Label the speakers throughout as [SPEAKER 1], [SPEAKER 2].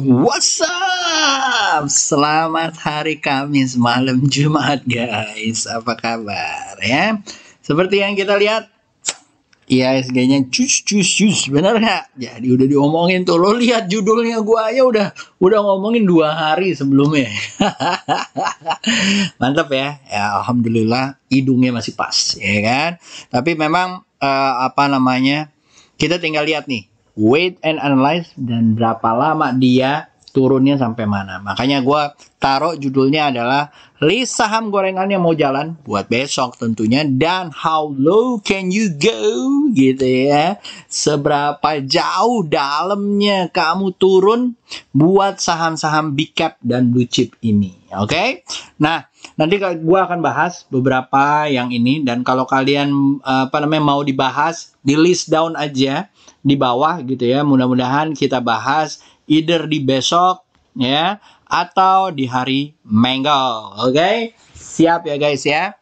[SPEAKER 1] What's up? Selamat hari Kamis malam Jumat guys. Apa kabar ya? Seperti yang kita lihat, IHSG-nya cus, bener nggak? Jadi udah diomongin tuh. Lo lihat judulnya, gua aja udah ngomongin 2 hari sebelumnya. Mantap ya. Ya alhamdulillah hidungnya masih pas ya kan. Tapi memang apa namanya? Kita tinggal lihat nih, wait and analyze dan berapa lama dia turunnya sampai mana. Makanya gue taruh judulnya adalah list saham gorengan yang mau jalan buat besok tentunya, dan how low can you go gitu ya. Seberapa jauh dalamnya kamu turun buat saham-saham big cap dan blue chip ini. Oke? Nah, nanti gue akan bahas beberapa yang ini, dan kalau kalian mau dibahas, di list down aja di bawah gitu ya. Mudah-mudahan kita bahas either di besok ya atau di hari Minggu. Oke? Siap ya guys ya.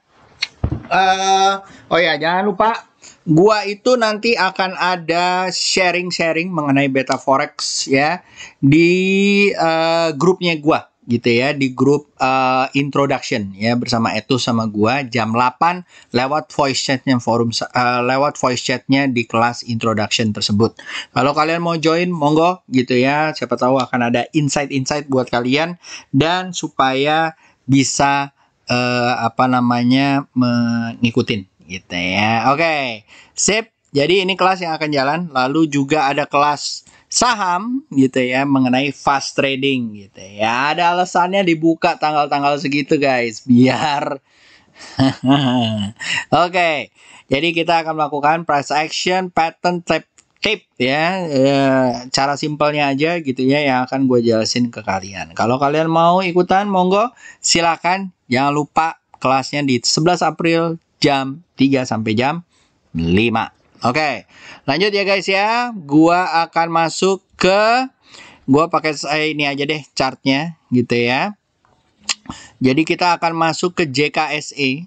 [SPEAKER 1] Oh ya, jangan lupa gua itu nanti akan ada sharing-sharing mengenai beta forex ya di grupnya gua gitu ya, di grup introduction ya bersama Etu sama gua jam 8 lewat voice chatnya lewat voice chatnya di kelas introduction tersebut. Kalau kalian mau join monggo gitu ya, siapa tahu akan ada insight-insight buat kalian dan supaya bisa mengikutin gitu ya. Oke, sip. Jadi ini kelas yang akan jalan. Lalu juga ada kelas saham gitu ya mengenai fast trading gitu ya. Ada alasannya dibuka tanggal-tanggal segitu guys, biar Oke. Jadi kita akan melakukan price action, pattern, tip ya, cara simpelnya aja gitu ya yang akan gue jelasin ke kalian. Kalau kalian mau ikutan monggo silakan. Jangan lupa kelasnya di 11 April jam 3 sampai jam 5. Oke, lanjut ya guys ya. Gua akan masuk ke, gua pakai ini aja deh chartnya gitu ya. Jadi kita akan masuk ke JKSE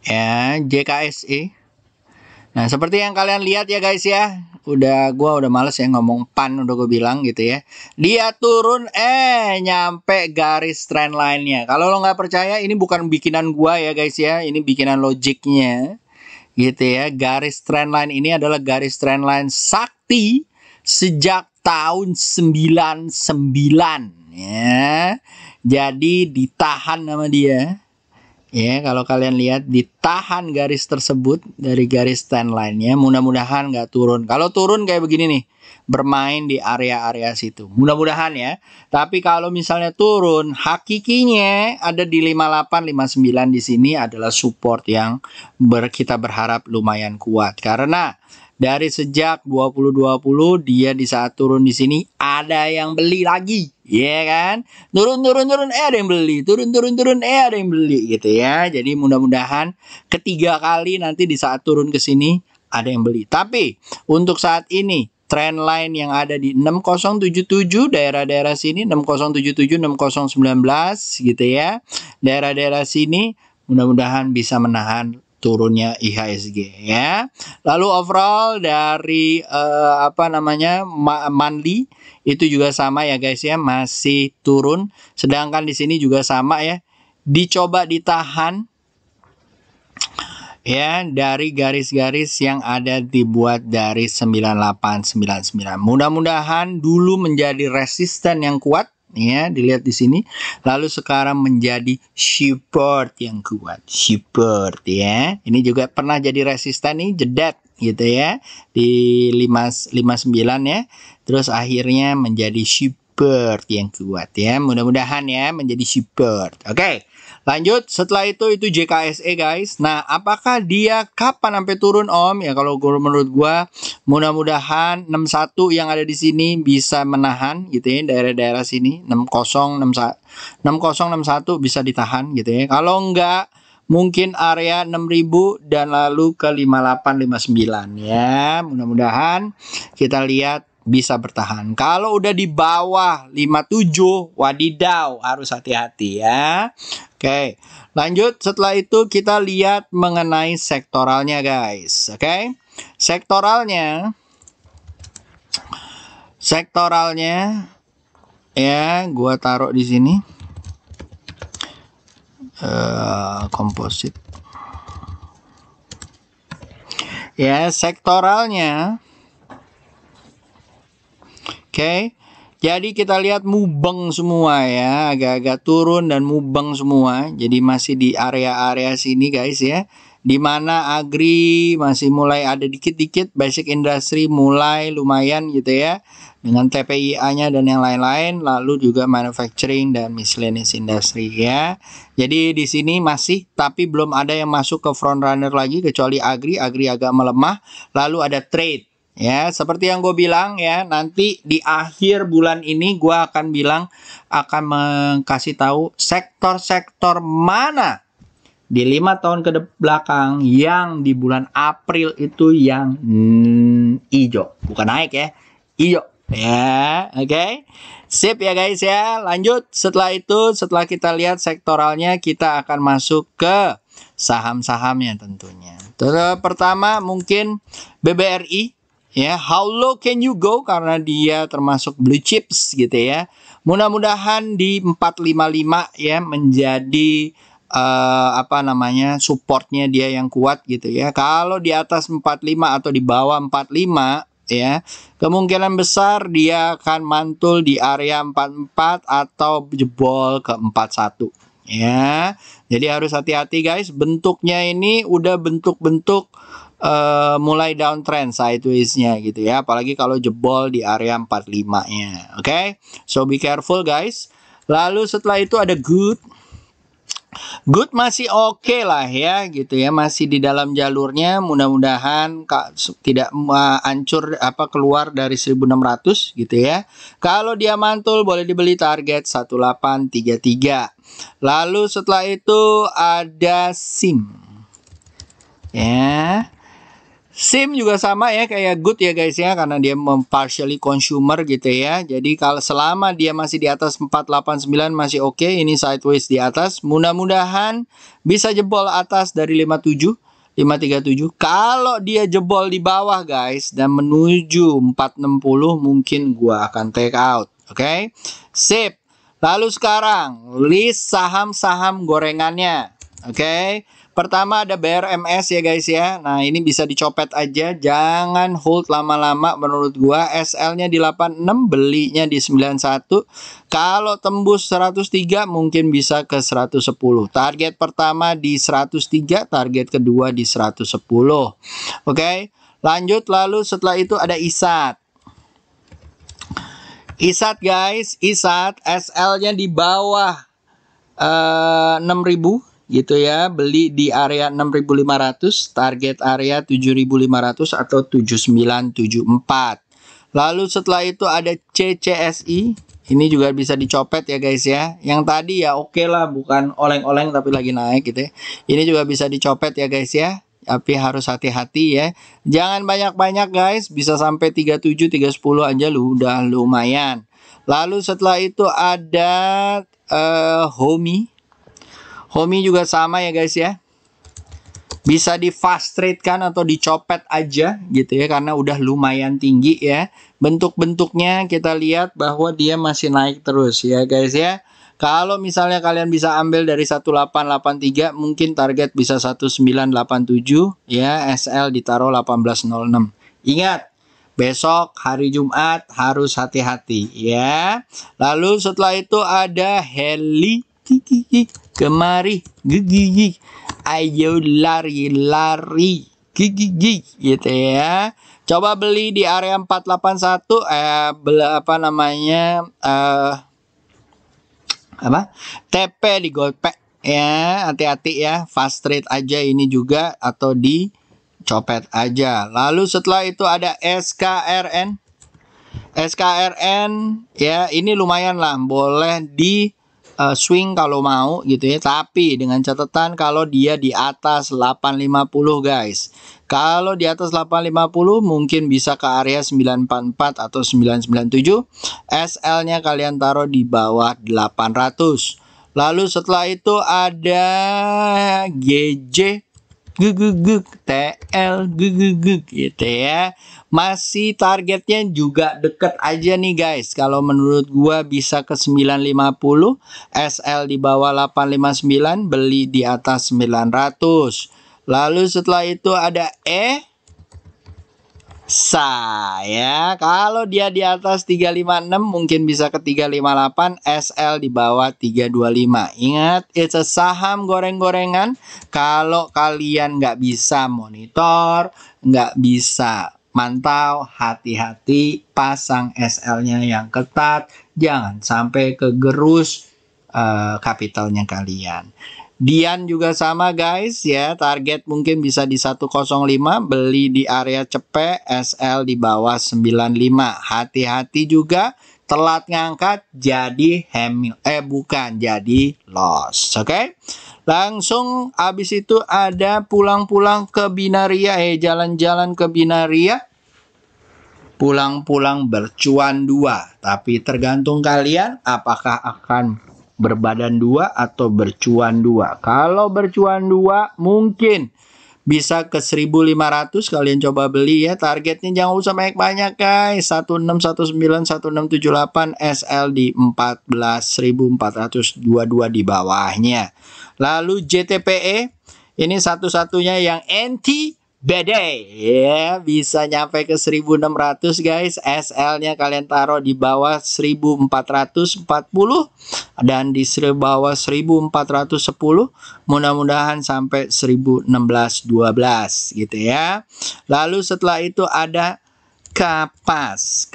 [SPEAKER 1] ya, JKSE. Nah, seperti yang kalian lihat ya guys ya. Gua udah males ya ngomong pan, udah gue bilang gitu ya. Dia turun nyampe garis trend line-nya. Kalau lo nggak percaya, ini bukan bikinan gua ya guys ya. Ini bikinan logiknya gitu ya. Garis trend line ini adalah garis trend line sakti sejak tahun 99 ya. Jadi ditahan sama dia. Ya, kalau kalian lihat ditahan garis tersebut dari garis trend line-nya, mudah-mudahan nggak turun. Kalau turun kayak begini nih, bermain di area-area situ. Mudah-mudahan ya. Tapi kalau misalnya turun, hakikinya ada di 58, 59 di sini adalah support yang kita berharap lumayan kuat. Karena dari sejak 2020 dia di saat turun di sini ada yang beli lagi, ya kan? Turun ada yang beli, turun ada yang beli gitu ya. Jadi mudah-mudahan ketiga kali nanti di saat turun ke sini ada yang beli. Tapi untuk saat ini trend line yang ada di 6077 daerah-daerah sini, 6077 6019 gitu ya. Daerah-daerah sini mudah-mudahan bisa menahan turunnya IHSG ya. Lalu overall dari monthly itu juga sama ya guys ya, masih turun. Sedangkan di sini juga sama ya. Dicoba ditahan ya dari garis-garis yang ada dibuat dari 9899. Mudah-mudahan dulu menjadi resisten yang kuat ya, dilihat di sini. Lalu sekarang menjadi support yang kuat. Support ya. Ini juga pernah jadi resisten nih, jedet gitu ya. Di 59 ya. Terus akhirnya menjadi support yang kuat ya. Mudah-mudahan ya menjadi support. Oke. Lanjut, setelah itu JKSE guys. Nah, apakah dia kapan sampai turun Om? Ya kalau menurut gua mudah-mudahan 61 yang ada di sini bisa menahan gitu ya, daerah-daerah sini 6061 bisa ditahan gitu ya. Kalau enggak mungkin area 6000 dan lalu ke 5859 ya. Mudah-mudahan kita lihat bisa bertahan. Kalau udah di bawah 57, wadidaw, harus hati-hati ya. Oke, lanjut. Setelah itu kita lihat mengenai sektoralnya guys. Oke, sektoralnya ya, gua taruh di sini. Komposit. Ya, sektoralnya. Oke. Jadi kita lihat mubeng semua ya, agak-agak turun dan mubeng semua. Jadi masih di area-area sini guys ya. Di mana agri masih mulai ada dikit-dikit, basic industry mulai lumayan gitu ya. Dengan TPIA-nya dan yang lain-lain, lalu juga manufacturing dan miscellaneous industry ya. Jadi di sini masih, tapi belum ada yang masuk ke front runner lagi kecuali agri agak melemah. Lalu ada trade. Ya, seperti yang gue bilang ya, nanti di akhir bulan ini gue akan kasih tahu sektor-sektor mana di 5 tahun ke belakang yang di bulan April itu yang hijau, bukan naik ya, hijau. Ya, oke. Sip ya guys ya. Lanjut, setelah itu, setelah kita lihat sektoralnya, kita akan masuk ke saham-sahamnya tentunya. Terus pertama mungkin BBRI. Ya, how low can you go? Karena dia termasuk blue chips gitu ya. Mudah-mudahan di 455 ya menjadi supportnya dia yang kuat gitu ya. Kalau di atas 45 atau di bawah 45 ya, kemungkinan besar dia akan mantul di area 44 atau jebol ke 41 ya. Jadi harus hati-hati guys. Bentuknya ini udah bentuk-bentuk mulai downtrend sideways-nya gitu ya, apalagi kalau jebol di area 45-nya. Oke. So be careful guys. Lalu setelah itu ada good. Good masih oke lah ya gitu ya, masih di dalam jalurnya. Mudah-mudahan tidak hancur keluar dari 1600 gitu ya. Kalau dia mantul boleh dibeli target 1833. Lalu setelah itu ada SIM. Ya. SIM juga sama ya kayak good ya guys ya, karena dia partially consumer gitu ya. Jadi kalau selama dia masih di atas 489 masih oke. Ini sideways di atas. Mudah-mudahan bisa jebol atas dari 57, 537. Kalau dia jebol di bawah guys dan menuju 460 mungkin gua akan take out. Oke. Sip. Lalu sekarang list saham-saham gorengannya. Oke. Pertama ada BRMS ya guys ya. Nah, ini bisa dicopet aja, jangan hold lama-lama menurut gua. SL-nya di 86, belinya di 91. Kalau tembus 103 mungkin bisa ke 110. Target pertama di 103, target kedua di 110. Oke. Lanjut, lalu setelah itu ada ISAT. ISAT guys, ISAT SL-nya di bawah 6.000 gitu ya, beli di area 6.500, target area 7.500 atau 7.974. Lalu setelah itu ada CCSI, ini juga bisa dicopet ya guys ya. Yang tadi ya oke lah, bukan oleng-oleng tapi lagi naik gitu ya. Ini juga bisa dicopet ya guys ya, tapi harus hati-hati ya. Jangan banyak-banyak guys, bisa sampai 37, 310 aja udah lumayan. Lalu setelah itu ada Homi. Homi juga sama ya guys ya. Bisa di fast trade kan atau dicopet aja gitu ya, karena udah lumayan tinggi ya. Bentuk-bentuknya kita lihat bahwa dia masih naik terus ya guys ya. Kalau misalnya kalian bisa ambil dari 1883 mungkin target bisa 1987 ya, SL ditaruh 1806. Ingat, besok hari Jumat harus hati-hati ya. Lalu setelah itu ada Heli. Kemari gigi, ayo lari gigi gitu ya. Coba beli di area 481 TP di Golpek ya. Hati-hati ya, fast trade aja ini juga atau di copet aja. Lalu setelah itu ada SKRN. SKRN ya, ini lumayan lah, boleh di swing kalau mau gitu ya, tapi dengan catatan kalau dia di atas 850 guys. Kalau di atas 850 mungkin bisa ke area 944 atau 997. SL-nya kalian taruh di bawah 800. Lalu setelah itu ada GJ. guguguk, TL guguguk gitu ya. Masih targetnya juga deket aja nih guys. Kalau menurut gua bisa ke 950, SL di bawah 859, beli di atas 900. Lalu setelah itu ada saya kalau dia di atas 356 mungkin bisa ke 358, SL di bawah 325. Ingat, it's a saham goreng-gorengan. Kalau kalian nggak bisa monitor, nggak bisa mantau, hati-hati pasang SL-nya yang ketat. Jangan sampai kegerus kapitalnya kalian. Dian juga sama guys ya, target mungkin bisa di 105, beli di area cepet, SL di bawah 95. Hati-hati juga, telat ngangkat jadi bukan jadi loss. Oke. Langsung habis itu ada pulang-pulang ke Binaria, jalan-jalan ke Binaria. Pulang-pulang bercuan 2, tapi tergantung kalian apakah akan berbadan 2 atau bercuan 2. Kalau bercuan 2 mungkin bisa ke 1500, kalian coba beli ya. Targetnya jangan usah banyak-banyak guys. 1619, 1678, SL di 14.422 di bawahnya. Lalu JTPE ini satu-satunya yang anti badai ya, bisa nyampe ke 1600 guys. SL-nya kalian taruh di bawah 1440 dan di bawah 1410, mudah-mudahan sampai 1016-12 gitu ya. Lalu setelah itu ada Kepas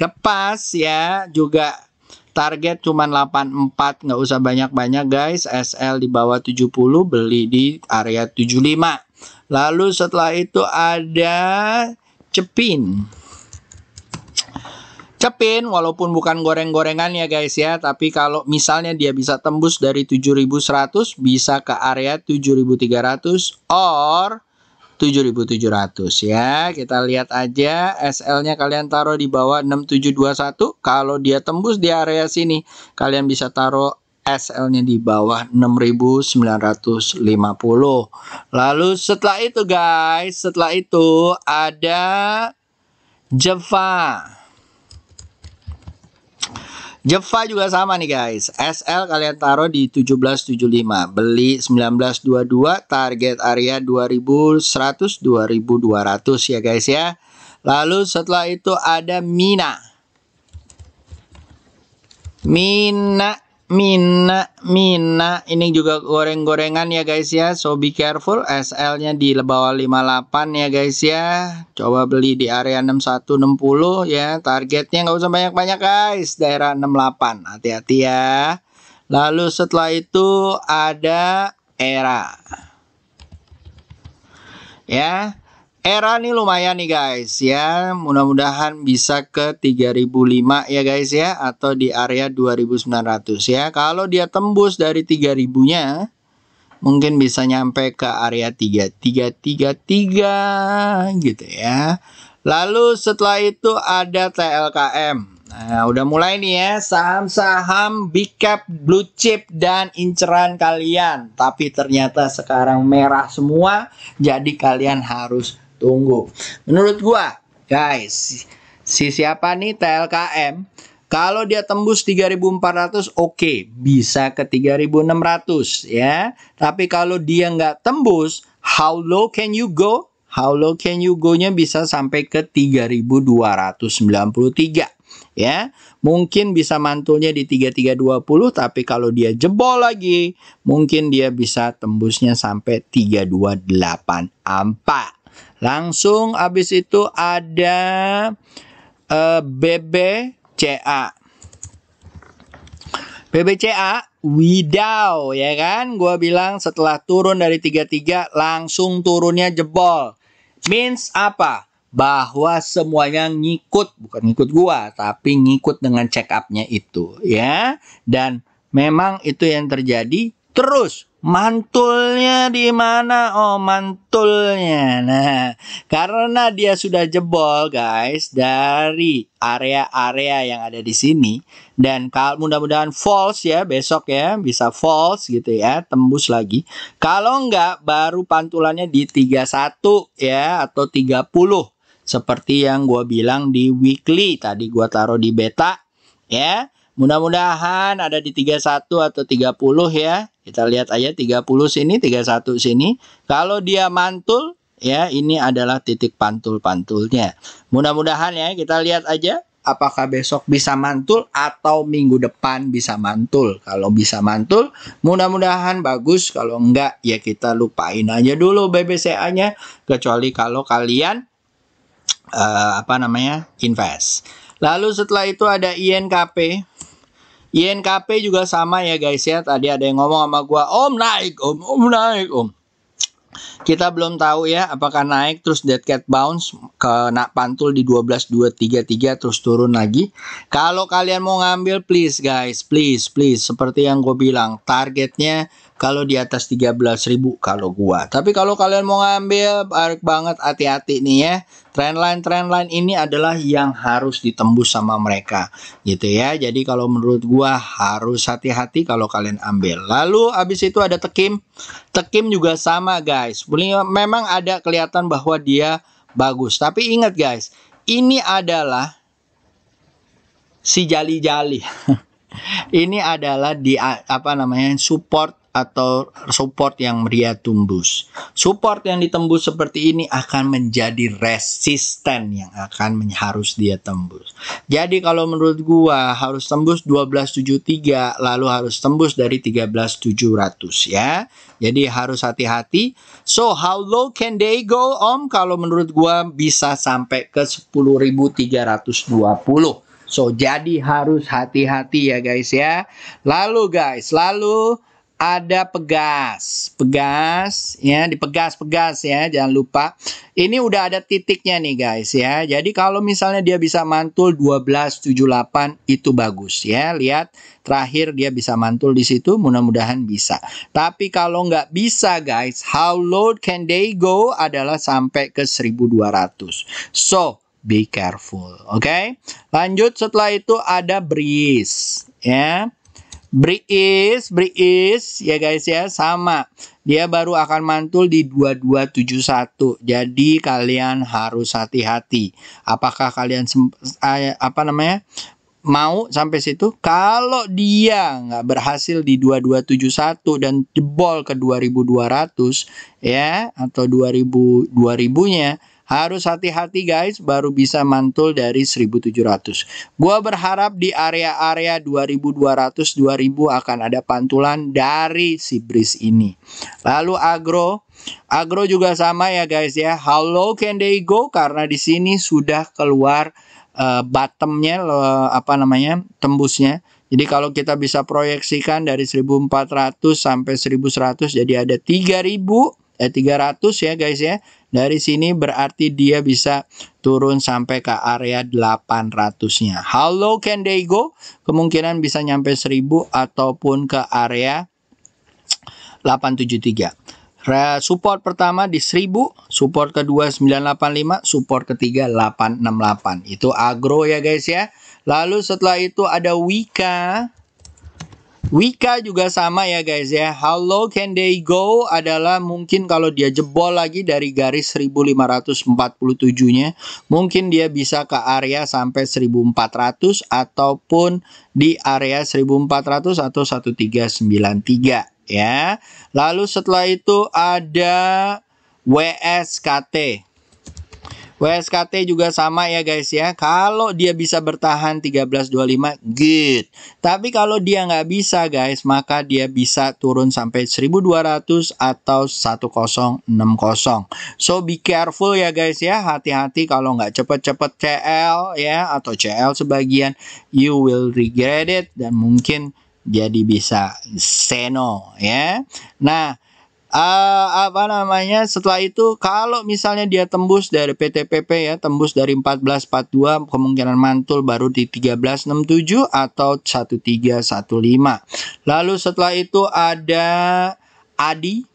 [SPEAKER 1] ya, juga target cuman 84, nggak usah banyak-banyak guys. SL di bawah 70, beli di area 75. Lalu setelah itu ada Cepin. Cepin walaupun bukan goreng-gorengan ya guys ya, tapi kalau misalnya dia bisa tembus dari 7.100 bisa ke area 7.300 or 7.700 ya. Kita lihat aja, SL-nya kalian taruh di bawah 6721. Kalau dia tembus di area sini, kalian bisa taruh SL-nya di bawah 6.950. Lalu setelah itu guys, setelah itu ada Jeva. Jeva juga sama nih guys. SL kalian taruh di 1775, beli 1922, target area 2100, 2200 ya guys ya. Lalu setelah itu ada Mina. Mina ini juga goreng-gorengan ya guys ya, so be careful. SL-nya di bawah 58 ya guys ya. Coba beli di area 6160 ya. Targetnya nggak usah banyak-banyak guys, daerah 68. Hati-hati ya. Lalu setelah itu ada Era. Ya. Era nih lumayan nih guys ya, mudah-mudahan bisa ke 3005 ya guys ya, atau di area 2900 ya. Kalau dia tembus dari 3000-nya mungkin bisa nyampe ke area 3333 gitu ya. Lalu setelah itu ada TLKM. Nah, udah mulai nih ya, saham-saham big cap, blue chip, dan inceran kalian. Tapi ternyata sekarang merah semua, jadi kalian harus tunggu. Menurut gua, guys, siapa nih TLKM? Kalau dia tembus 3.400, oke, bisa ke 3.600 ya. Tapi kalau dia nggak tembus, how low can you go? How low can you go-nya bisa sampai ke 3.293 ya. Mungkin bisa mantulnya di 3320, tapi kalau dia jebol lagi, mungkin dia bisa tembusnya sampai 3284. Langsung habis itu ada BBCA. BBCA Widau ya kan, gua bilang setelah turun dari 33 langsung turunnya jebol. Means apa? Bahwa semuanya ngikut, bukan ngikut gua, tapi ngikut dengan check up-nya itu ya. Dan memang itu yang terjadi. Terus Mantulnya di mana? Oh, mantulnya. Nah, karena dia sudah jebol, guys, dari area-area yang ada di sini, dan kalau mudah-mudahan false ya, besok ya, bisa false gitu ya, tembus lagi. Kalau enggak, baru pantulannya di 31 ya, atau 30. Seperti yang gua bilang di weekly, tadi gua taruh di beta ya. Mudah-mudahan ada di 31 atau 30 ya. Kita lihat aja 30 sini, 31 sini. Kalau dia mantul, ya ini adalah titik pantul-pantulnya. Mudah-mudahan ya, kita lihat aja apakah besok bisa mantul atau minggu depan bisa mantul. Kalau bisa mantul, mudah-mudahan bagus. Kalau enggak, ya kita lupain aja dulu BBCA-nya. Kecuali kalau kalian invest. Lalu setelah itu ada INKP. INKP juga sama ya guys ya. Tadi ada yang ngomong sama gua, "Om naik, Om naik, Om." Kita belum tahu ya apakah naik terus dead cat bounce kena pantul di 12.233 terus turun lagi. Kalau kalian mau ngambil, please guys, please seperti yang gue bilang, targetnya kalau di atas 13.000 kalau gua. Tapi kalau kalian mau ngambil, baik banget, hati-hati nih ya. Trendline ini adalah yang harus ditembus sama mereka gitu ya. Jadi kalau menurut gua harus hati-hati kalau kalian ambil. Lalu habis itu ada Tekim. Tekim juga sama guys. Memang ada kelihatan bahwa dia bagus. Tapi ingat guys, ini adalah si jali-jali. Ini adalah support atau support yang dia tembus. Support yang ditembus seperti ini akan menjadi resisten yang harus dia tembus. Jadi kalau menurut gua harus tembus 12.73, lalu harus tembus dari 13.700 ya. Jadi harus hati-hati. So how low can they go, Om? Kalau menurut gua bisa sampai ke 10.320. So jadi harus hati-hati ya guys ya. Lalu ada pegas ya, dipegas ya, jangan lupa. Ini udah ada titiknya nih guys ya. Jadi kalau misalnya dia bisa mantul 12.78 itu bagus ya. Lihat terakhir dia bisa mantul di situ, mudah-mudahan bisa. Tapi kalau nggak bisa guys, how low can they go adalah sampai ke 1.200. So be careful, oke? Lanjut, setelah itu ada breeze ya. Breeze ya guys ya, sama. Dia baru akan mantul di 2271. Jadi kalian harus hati-hati. Apakah kalian mau sampai situ? Kalau dia nggak berhasil di 2271 dan jebol ke 2200 ya, atau 2000-nya, harus hati-hati guys, baru bisa mantul dari 1700. Gua berharap di area-area 2200 2000 akan ada pantulan dari si breeze ini. Lalu agro juga sama ya guys ya. How low can they go? Karena di sini sudah keluar bottomnya, tembusnya. Jadi kalau kita bisa proyeksikan dari 1400 sampai 1100, jadi ada 300 ya guys ya. Dari sini berarti dia bisa turun sampai ke area 800-nya. How low can they go? Kemungkinan bisa nyampe 1000 ataupun ke area 873. Support pertama di 1000, support kedua 985, support ketiga 868. Itu agro ya guys ya. Lalu setelah itu ada Wika juga sama ya guys ya. How low can they go adalah mungkin kalau dia jebol lagi dari garis 1547-nya, mungkin dia bisa ke area sampai 1400 ataupun di area 1400 atau 1393 ya. Lalu setelah itu ada WSKT. WSKT juga sama ya guys ya. Kalau dia bisa bertahan 1325, good. Tapi kalau dia nggak bisa guys, maka dia bisa turun sampai 1200 atau 1060. So be careful ya guys ya. Hati-hati kalau nggak cepet-cepet CL ya, atau CL sebagian, you will regret it, dan mungkin jadi bisa seno ya. Nah, setelah itu kalau misalnya dia tembus dari PTPP ya, tembus dari 1442, kemungkinan mantul baru di 1367 atau 1315. Lalu setelah itu ada Adi.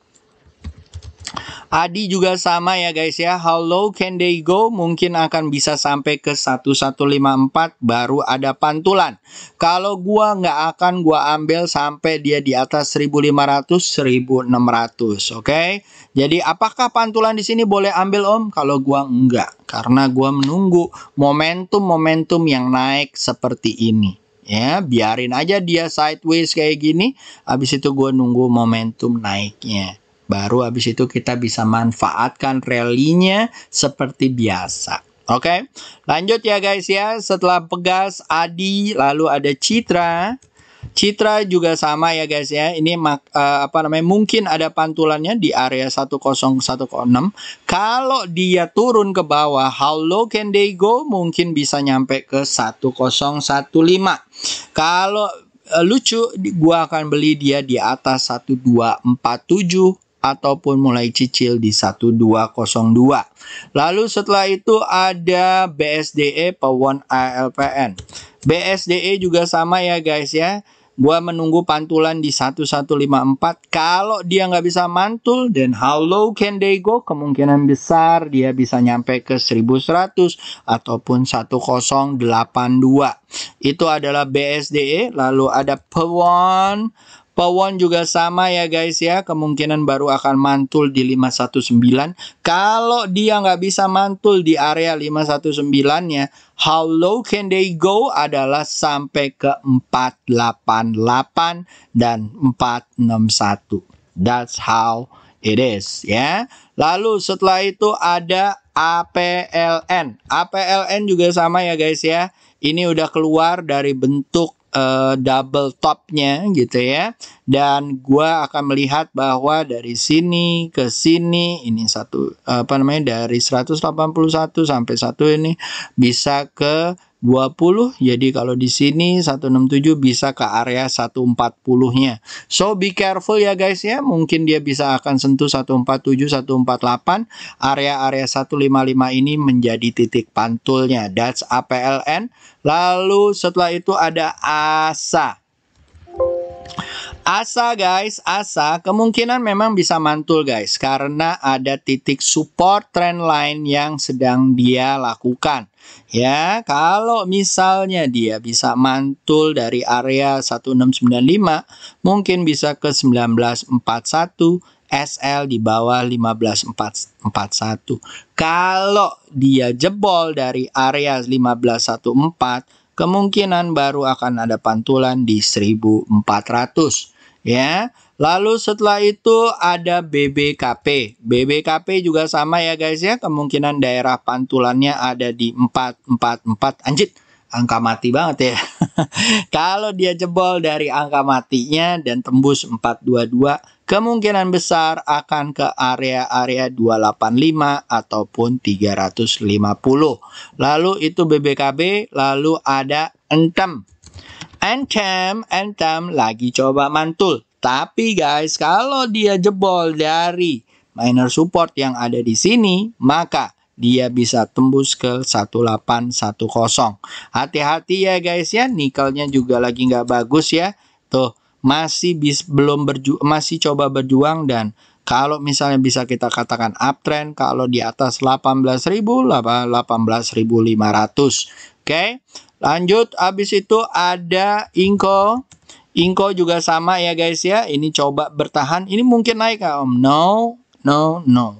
[SPEAKER 1] Adi juga sama ya guys ya. How low can they go? Mungkin akan bisa sampai ke 1154 baru ada pantulan. Kalau gua nggak akan gua ambil sampai dia di atas 1500, 1600. Oke. Jadi apakah pantulan di sini boleh ambil Om? Kalau gua enggak. Karena gua menunggu momentum-momentum yang naik seperti ini. Ya, biarin aja dia sideways kayak gini. Habis itu gua nunggu momentum naiknya. Baru habis itu kita bisa manfaatkan rally-nya seperti biasa. Oke, lanjut ya guys ya. Setelah Pegas, Adi, lalu ada Citra. Citra juga sama ya guys ya. Ini mungkin ada pantulannya di area 1016. Kalau dia turun ke bawah, how low can they go? Mungkin bisa nyampe ke 1015. Kalau lucu, gua akan beli dia di atas 1247 ataupun mulai cicil di 1202. Lalu setelah itu ada BSDE Pawon ALPN. BSDE juga sama ya guys ya. Gua menunggu pantulan di 1154. Kalau dia nggak bisa mantul, then how low can they go? Kemungkinan besar dia bisa nyampe ke 1100 ataupun 1082. Itu adalah BSDE. Lalu ada Pawon. Pawon juga sama ya guys ya. Kemungkinan baru akan mantul di 519. Kalau dia nggak bisa mantul di area 519-nya, how low can they go adalah sampai ke 488 dan 461. That's how it is ya. Lalu setelah itu ada APLN. APLN juga sama ya guys ya. Ini udah keluar dari bentuk double topnya gitu ya, dan gua akan melihat bahwa dari sini ke sini ini dari 181 sampai satu ini bisa ke 20. Jadi kalau di sini 167 bisa ke area 140-nya. So be careful ya guys ya. Mungkin dia bisa akan sentuh 147, 148. Area-area 155 ini menjadi titik pantulnya. That's APLN. Lalu setelah itu ada ASA. ASA guys, ASA kemungkinan memang bisa mantul guys, karena ada titik support trend line yang sedang dia lakukan. Ya, kalau misalnya dia bisa mantul dari area 1695, mungkin bisa ke 1941, SL di bawah 1541. Kalau dia jebol dari area 1514, kemungkinan baru akan ada pantulan di 1400. Ya, lalu setelah itu ada BBKP. BBKP juga sama ya guys ya. Kemungkinan daerah pantulannya ada di 444. Anjir, angka mati banget ya. Kalau dia jebol dari angka matinya dan tembus 422, kemungkinan besar akan ke area-area 285 ataupun 350. Lalu itu BBKB, lalu ada Entem. Entem lagi coba mantul. Tapi guys, kalau dia jebol dari minor support yang ada di sini, maka dia bisa tembus ke 1810. Hati-hati ya guys ya, nikelnya juga lagi nggak bagus ya. Tuh, masih masih coba berjuang, dan kalau misalnya bisa kita katakan uptrend kalau di atas 18.000, 18.500. Oke. Lanjut, habis itu ada Inco. Inco juga sama ya guys ya. Ini coba bertahan. Ini mungkin naik nggak Om? No.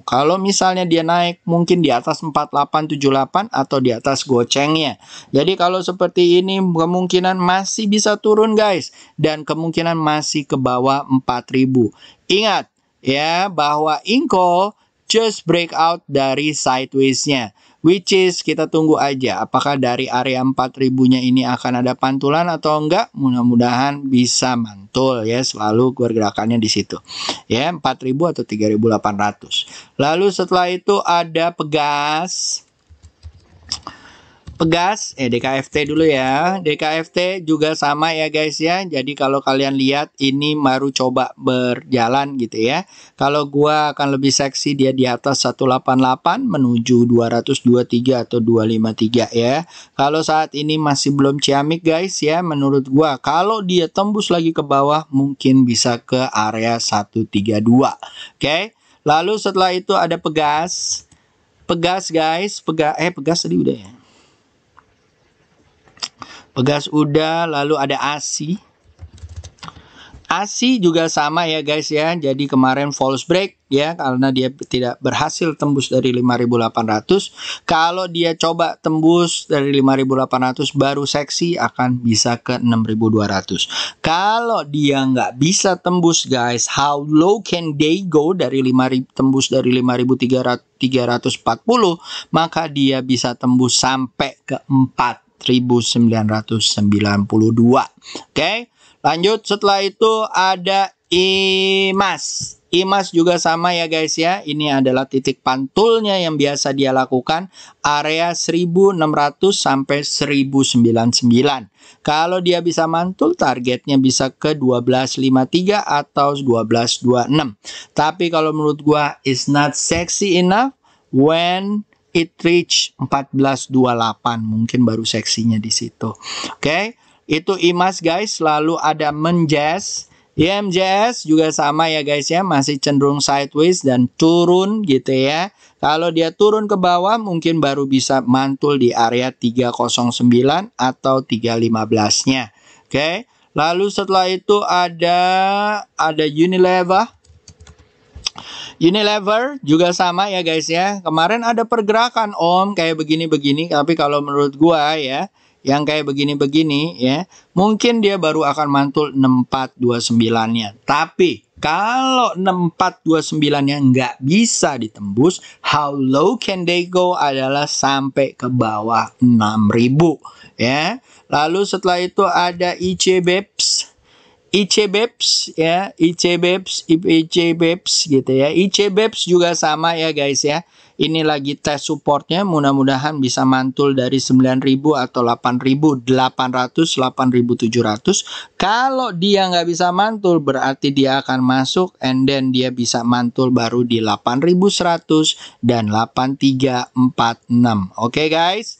[SPEAKER 1] Kalau misalnya dia naik mungkin di atas 4878 atau di atas gocengnya. Jadi kalau seperti ini kemungkinan masih bisa turun guys. Dan kemungkinan masih ke bawah 4000. Ingat ya bahwa Inco just breakout dari sideways-nya. Which is kita tunggu aja apakah dari area 4000-nya ini akan ada pantulan atau enggak. Mudah-mudahan bisa mantul ya, selalu pergerakannya di situ. Ya, 4000 atau 3800. Lalu setelah itu ada Pegas. Pegas, DKFT dulu ya. DKFT juga sama ya guys ya. Jadi kalau kalian lihat ini baru coba berjalan gitu ya. Kalau gua akan lebih seksi dia di atas 188 menuju 223 atau 253 ya. Kalau saat ini masih belum ciamik guys ya, menurut gua kalau dia tembus lagi ke bawah mungkin bisa ke area 132. Oke. Lalu setelah itu ada Pegas. Pegas guys, Pegas tadi udah ya. Pegas udah, lalu ada ASI. ASI juga sama ya guys ya. Jadi kemarin false break ya karena dia tidak berhasil tembus dari 5.800. Kalau dia coba tembus dari 5.800 baru seksi akan bisa ke 6.200. Kalau dia nggak bisa tembus guys, how low can they go dari 5.000 tembus dari 5.340, maka dia bisa tembus sampai ke 4.992. Oke, lanjut. Setelah itu ada IMAS. IMAS juga sama ya guys ya. Ini adalah titik pantulnya yang biasa dia lakukan, area 1600 sampai 1099. Kalau dia bisa mantul, targetnya bisa ke 1253 atau 1226. Tapi kalau menurut gua is not sexy enough when it reach 1428, mungkin baru seksinya di situ. Oke, itu IMAS guys. Lalu ada MJS. MJS juga sama ya guys ya, masih cenderung sideways dan turun gitu ya. Kalau dia turun ke bawah mungkin baru bisa mantul di area 309 atau 315-nya. Oke. Lalu setelah itu ada Unilever. Unilever juga sama ya guys ya. Kemarin ada pergerakan kayak begini-begini, tapi kalau menurut gua ya, yang kayak begini-begini ya, mungkin dia baru akan mantul 6429-nya. Tapi kalau 6429-nya nggak bisa ditembus, how low can they go adalah sampai ke bawah 6.000 ya. Lalu setelah itu ada ICBEPS. ICBEPS ya, ICBEPS gitu ya. ICBEPS juga sama ya guys ya. Ini lagi tes supportnya, mudah-mudahan bisa mantul dari 9.000 atau 8.800, 8.700. Kalau dia nggak bisa mantul berarti dia akan masuk and then dia bisa mantul baru di 8.100 dan 8.346. Oke guys.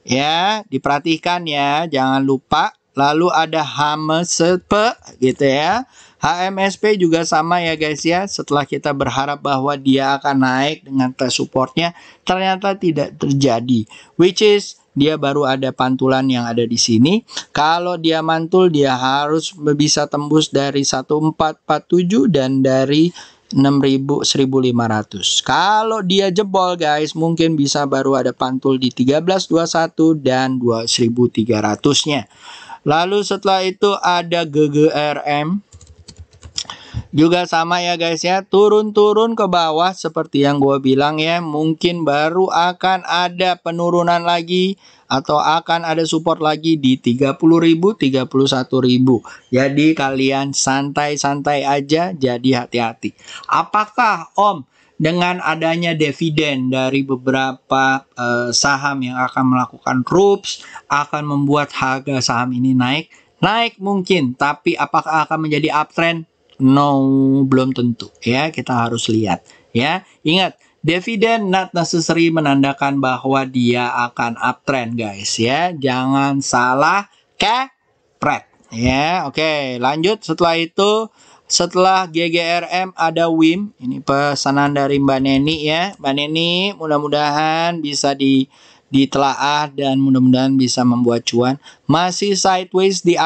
[SPEAKER 1] Ya, diperhatikan ya, jangan lupa. Lalu ada HMSP gitu ya. HMSP juga sama ya guys ya. Setelah kita berharap bahwa dia akan naik dengan tes supportnya, ternyata tidak terjadi. Which is dia baru ada pantulan yang ada di sini. Kalau dia mantul dia harus bisa tembus dari 1447 dan dari 1.500. Kalau dia jebol guys, mungkin bisa baru ada pantul di 1321 dan 1.300-nya. Lalu setelah itu ada GGRM. Juga sama ya guys ya, turun-turun ke bawah seperti yang gue bilang ya. Mungkin baru akan ada penurunan lagi atau akan ada support lagi di 30.000, 31.000. Jadi kalian santai-santai aja, jadi hati-hati. Apakah dengan adanya dividen dari beberapa saham yang akan melakukan RUPS akan membuat harga saham ini naik? Naik mungkin, tapi apakah akan menjadi uptrend? No, belum tentu ya, kita harus lihat ya. Ingat, dividen not necessary menandakan bahwa dia akan uptrend guys ya. Jangan salah kepret ya. Oke, lanjut. Setelah itu, setelah GGRM ada WIM. Ini pesanan dari Mbak Neni ya. Mbak Neni mudah-mudahan bisa ditelaah dan mudah-mudahan bisa membuat cuan. Masih sideways di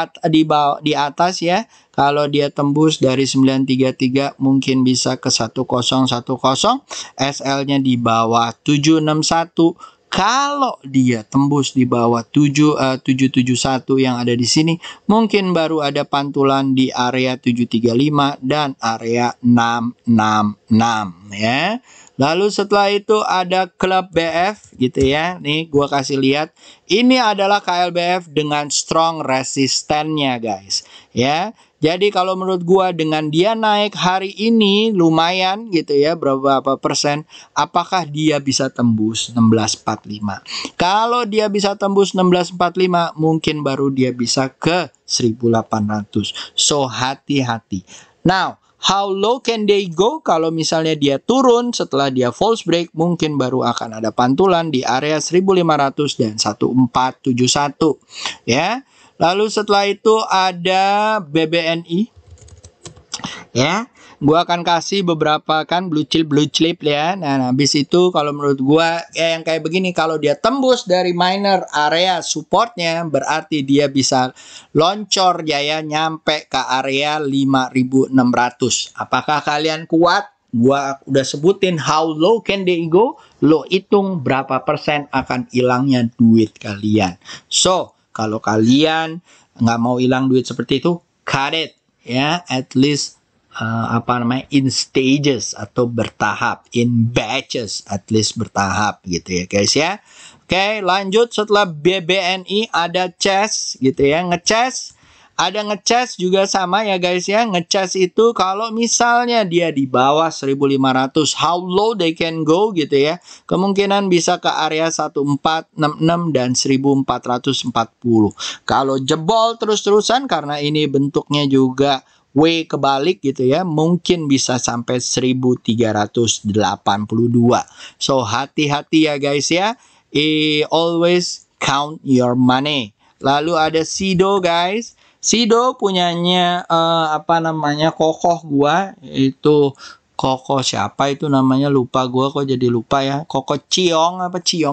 [SPEAKER 1] atas ya. Kalau dia tembus dari 933 mungkin bisa ke 1010. SL-nya di bawah 761. Kalau dia tembus di bawah 771 yang ada di sini, mungkin baru ada pantulan di area 735 dan area 666 ya. Lalu setelah itu ada klub BF gitu ya. Nih gua kasih lihat. Ini adalah KLBF dengan strong resistennya guys. Ya. Jadi kalau menurut gua dengan dia naik hari ini lumayan gitu ya, berapa persen, apakah dia bisa tembus 1645? Kalau dia bisa tembus 1645, mungkin baru dia bisa ke 1800. So hati-hati. Now, how low can they go? Kalau misalnya dia turun setelah dia false break, mungkin baru akan ada pantulan di area 1500 dan 1471 ya. Lalu setelah itu ada BBNI ya. Gua akan kasih beberapa kan blue chip ya. Nah, habis itu kalau menurut gua ya yang kayak begini, kalau dia tembus dari minor area supportnya, berarti dia bisa loncor jaya nyampe ke area 5600. Apakah kalian kuat? Gua udah sebutin how low can they go. Lo hitung berapa persen akan hilangnya duit kalian. So, kalau kalian nggak mau hilang duit seperti itu, cut it ya, at least in stages atau bertahap, in batches, at least bertahap gitu ya guys ya. Oke, lanjut setelah BBNI ada CHES gitu ya, ngecas. Ada ngecas juga sama ya guys ya. Ngecas itu kalau misalnya dia di bawah 1500, how low they can go gitu ya. Kemungkinan bisa ke area 1466 dan 1440. Kalau jebol terus-terusan karena ini bentuknya juga W kebalik gitu ya, mungkin bisa sampai 1382. So hati-hati ya guys ya. Always count your money. Lalu ada SIDO guys. SIDO punyanya kokoh gua, itu kokoh siapa itu namanya, lupa gua kok jadi lupa ya. Kokoh Ciong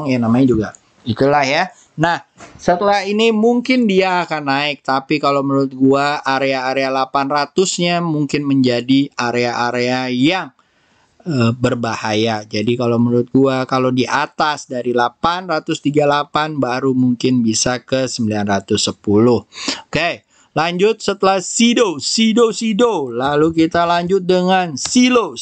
[SPEAKER 1] ya namanya juga. Itulah ya. Nah, setelah ini mungkin dia akan naik, tapi kalau menurut gua area-area 800-nya mungkin menjadi area-area yang berbahaya. Jadi kalau menurut gua kalau di atas dari 838 baru mungkin bisa ke 910. Oke. Lanjut setelah SIDO. Lalu kita lanjut dengan SILO.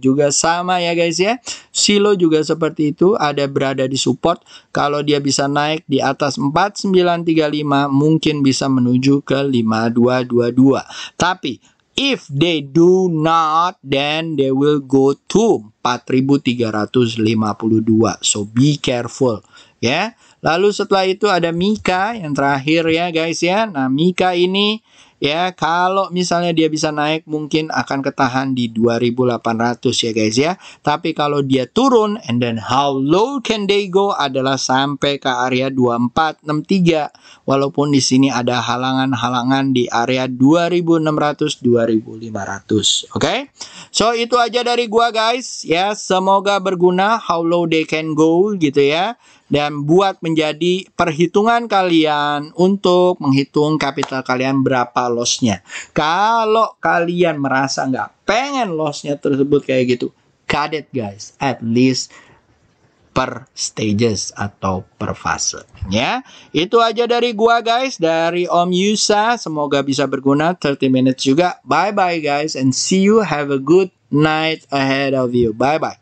[SPEAKER 1] Juga sama ya guys ya. SILO juga seperti itu. Ada berada di support. Kalau dia bisa naik di atas 4935 mungkin bisa menuju ke 5222. Tapi if they do not, then they will go to 4352. So be careful ya. Lalu setelah itu ada Mika yang terakhir ya guys ya. Nah Mika ini ya kalau misalnya dia bisa naik mungkin akan ketahan di 2800 ya guys ya. Tapi kalau dia turun, and then how low can they go adalah sampai ke area 2463. Walaupun di sini ada halangan-halangan di area 2600 2500. Oke. So itu aja dari gua guys ya. Semoga berguna how low they can go gitu ya. Dan buat menjadi perhitungan kalian untuk menghitung kapital kalian berapa lossnya. Kalau kalian merasa nggak pengen lossnya tersebut kayak gitu, cut it guys, at least per stages atau per fase ya. Itu aja dari gua guys, dari Om Yusa. Semoga bisa berguna. 30 minutes juga. Bye bye guys, and see you, have a good night ahead of you. Bye bye.